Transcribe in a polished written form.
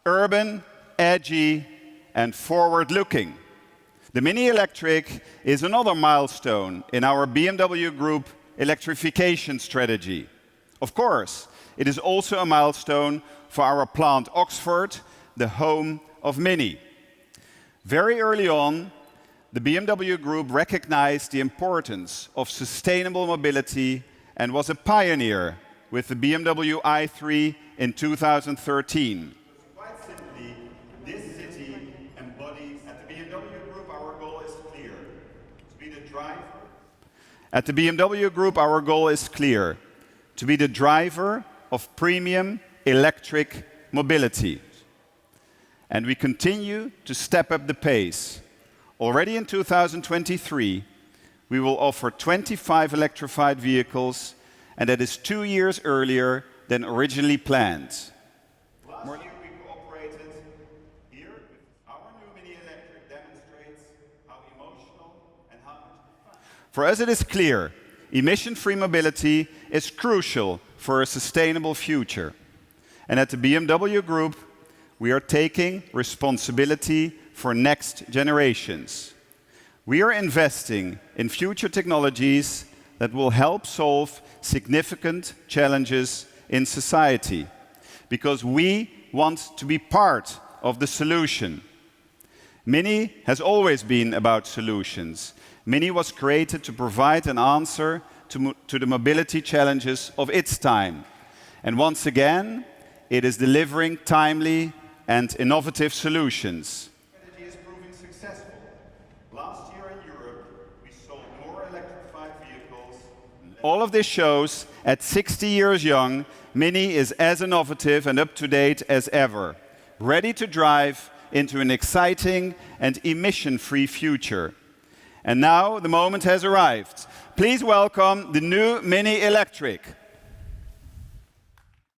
urban, edgy, and forward-looking. The Mini Electric is another milestone in our BMW Group electrification strategy. Of course, it is also a milestone for our plant Oxford, the home of Mini. Very early on, the BMW Group recognized the importance of sustainable mobility and was a pioneer with the BMW i3 in 2013. Quite simply, this city embodies, at the BMW Group, our goal is clear. To be the driver. At the BMW Group, our goal is clear. To be the driver of premium electric mobility. And we continue to step up the pace. Already in 2023, we will offer 25 electrified vehicles, and that is 2 years earlier than originally planned. Last year we cooperated here with our new Mini Electric demonstrates how emotional and how much fun. For us it is clear, emission-free mobility is crucial for a sustainable future. And at the BMW Group, we are taking responsibility for next generations. We are investing in future technologies that will help solve significant challenges in society, because we want to be part of the solution. Mini has always been about solutions. Mini was created to provide an answer to the mobility challenges of its time. And once again, it is delivering timely and innovative solutions. The strategy is proving successful. Last year in Europe, we sold more electrified vehicles. All of this shows, at 60 years young, Mini is as innovative and up-to-date as ever, ready to drive into an exciting and emission-free future. And now the moment has arrived. Please welcome the new Mini Electric.